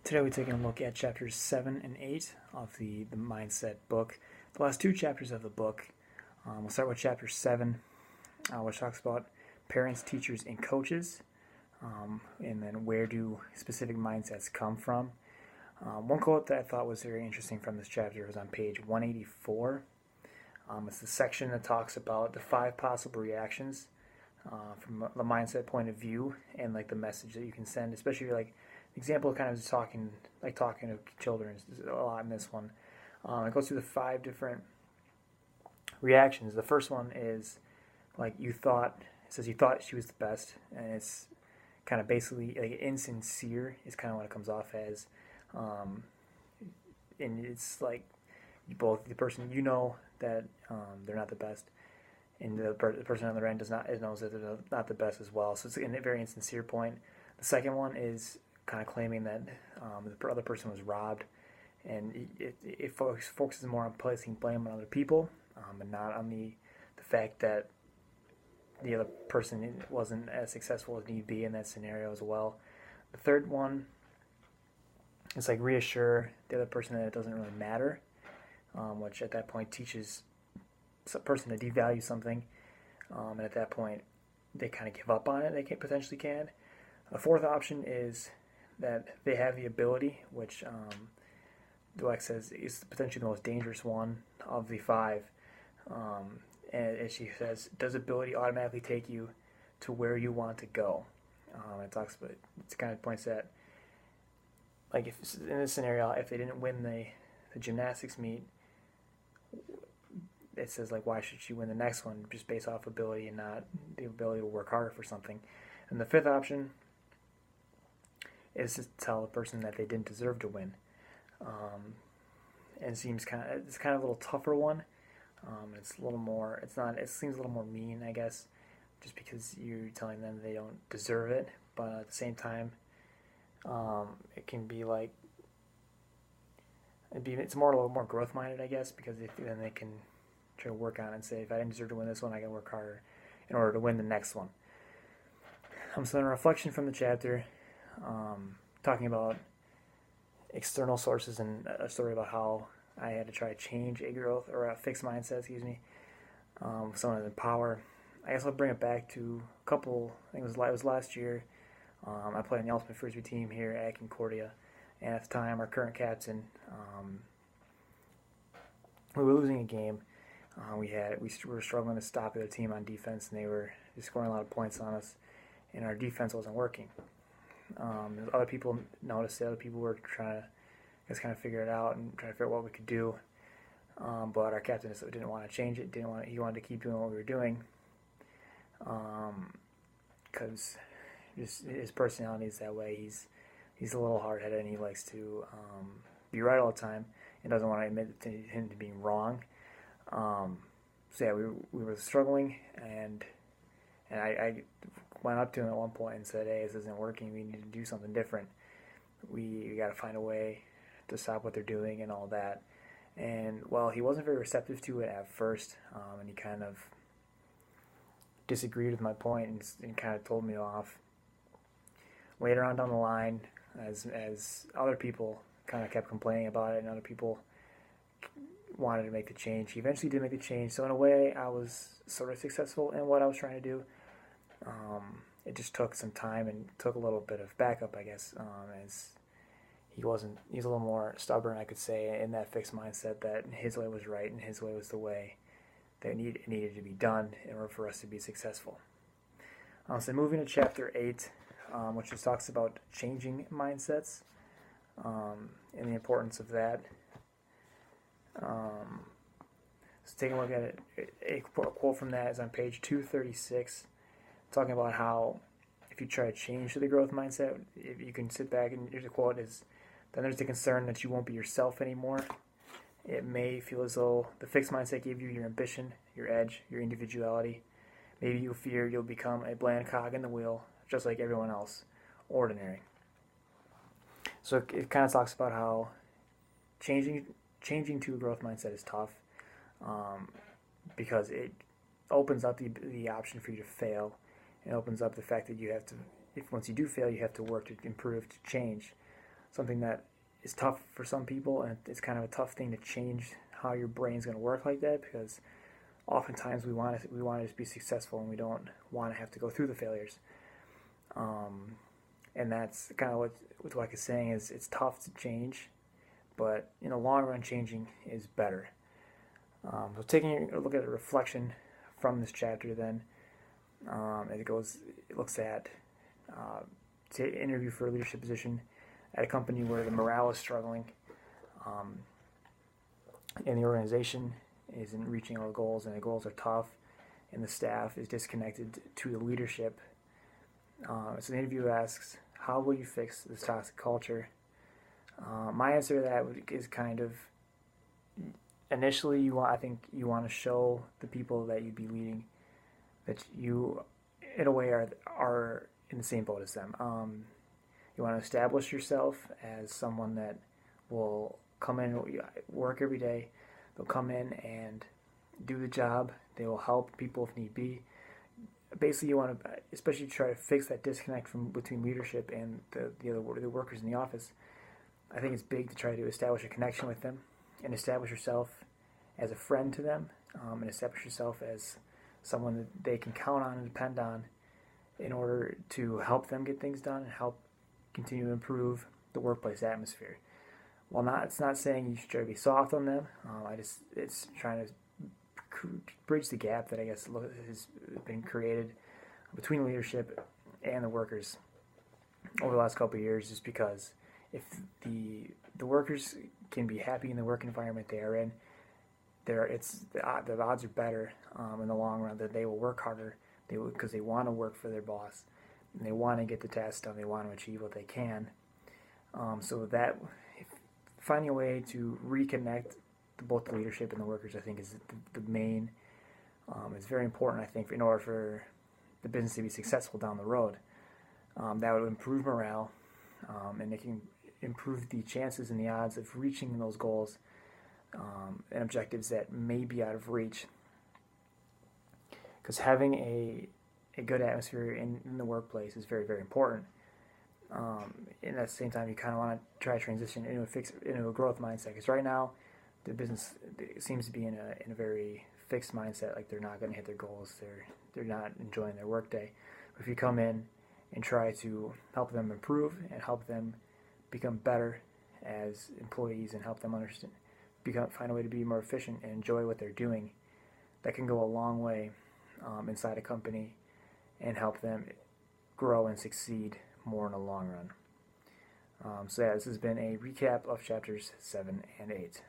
Today we're taking a look at chapters 7 and 8 of the Mindset book. The last two chapters of the book. We'll start with chapter 7, which talks about parents, teachers, and coaches, and then where do specific mindsets come from. One quote that I thought was very interesting from this chapter was on page 184. It's the section that talks about the 5 possible reactions from the mindset point of view and like the message that you can send, especially like example kind of talking to children is a lot in this one. It goes through the 5 different reactions. The first one is like it says you thought she was the best, and it's kind of basically like insincere is kind of what it comes off as, and it's like both the person that they're not the best, and the person on the end knows that they're not the best as well. So it's a very insincere point. The second one is kind of claiming that the other person was robbed, and it focuses more on placing blame on other people, and not on the fact that the other person wasn't as successful as need be in that scenario as well. The third one is like reassure the other person that it doesn't really matter, which at that point teaches a person to devalue something, and at that point they kind of give up on it. They potentially can. The fourth option is that they have the ability, which Dweck says is potentially the most dangerous one of the 5. And she says, does ability automatically take you to where you want to go? It kind of points at, like, if in this scenario, if they didn't win the gymnastics meet, it says, like, why should she win the next one just based off ability and not the ability to work harder for something? And the fifth option is to tell the person that they didn't deserve to win. And it's kind of a little tougher one. It's a little more. It seems a little more mean, I guess, just because you're telling them they don't deserve it. But at the same time, it can be like it's a little more growth minded, I guess, because then they can try to work on it and say, if I didn't deserve to win this one, I can work harder in order to win the next one. So, in a reflection from the chapter, talking about external sources and a story about how I had to try to change a growth or a fixed mindset, someone in power. I guess I'll bring it back to a couple. I think it was last year. I played on the Ultimate Frisbee team here at Concordia, and at the time, our current captain, we were losing a game. We were struggling to stop the other team on defense, and they were just scoring a lot of points on us, and our defense wasn't working. Other people noticed it. Other people were trying to kind of figure it out and try to figure out what we could do. But our captain didn't want to change it. He wanted to keep doing what we were doing. Because his personality is that way. He's a little hard-headed, and he likes to be right all the time and doesn't want to admit to him to being wrong. So yeah, we were struggling, and I went up to him at one point and said, hey, this isn't working. We need to do something different. We got to find a way to stop what they're doing and all that. And, well, he wasn't very receptive to it at first, and he kind of disagreed with my point and kind of told me off. Later on down the line, as other people kind of kept complaining about it and other people wanted to make the change, he eventually did make the change. So in a way, I was sort of successful in what I was trying to do. It just took some time and took a little bit of backup, I guess, as he's a little more stubborn, I could say, in that fixed mindset that his way was right and his way was the way that it needed to be done in order for us to be successful. So moving to chapter 8, which just talks about changing mindsets and the importance of that. So taking a look at it, a quote from that is on page 236, talking about how if you try to change to the growth mindset, if you can sit back and the quote is, then there's the concern that you won't be yourself anymore. It may feel as though the fixed mindset gave you your ambition, your edge, your individuality. Maybe you fear you'll become a bland cog in the wheel, just like everyone else, ordinary. So it kind of talks about how changing to a growth mindset is tough, because it opens up the option for you to fail. It opens up the fact that you have to, once you do fail, you have to work to improve, to change. something that is tough for some people, and it's kind of a tough thing to change how your brain's going to work like that, because oftentimes we want to just be successful, and we don't want to have to go through the failures. And that's kind of what Dweck is saying, is it's tough to change, but in the long run, changing is better. So taking a look at a reflection from this chapter, then it looks at to interview for a leadership position at a company where the morale is struggling, and the organization isn't reaching all the goals, and the goals are tough, and the staff is disconnected to the leadership. So the interview asks, how will you fix this toxic culture? My answer to that is kind of, initially, I think you want to show the people that you'd be leading that you, in a way, are in the same boat as them. You want to establish yourself as someone that will come in, work every day. They'll come in and do the job. They will help people if need be. Basically, you want to, especially try to fix that disconnect between leadership and the workers in the office. I think it's big to try to establish a connection with them and establish yourself as a friend to them, and establish yourself as someone that they can count on and depend on in order to help them get things done and help continue to improve the workplace atmosphere. It's not saying you should try to be soft on them. It's trying to bridge the gap that I guess has been created between leadership and the workers over the last couple of years, just because if the workers can be happy in the work environment they are in, the odds are better in the long run that they will work harder because they want to work for their boss, and they want to get the task done, they want to achieve what they can. So that finding a way to reconnect both the leadership and the workers, I think, is the main. It's very important, I think, in order for the business to be successful down the road. That would improve morale, and it can improve the chances and the odds of reaching those goals and objectives that may be out of reach. Because having a good atmosphere in the workplace is very, very important. And at the same time, you kind of want to try to transition into a growth mindset. Because right now, the business seems to be in a very fixed mindset, like they're not going to hit their goals, they're not enjoying their workday. But if you come in and try to help them improve and help them become better as employees and help them find a way to be more efficient and enjoy what they're doing, that can go a long way inside a company and help them grow and succeed more in the long run. So this has been a recap of chapters 7 and 8.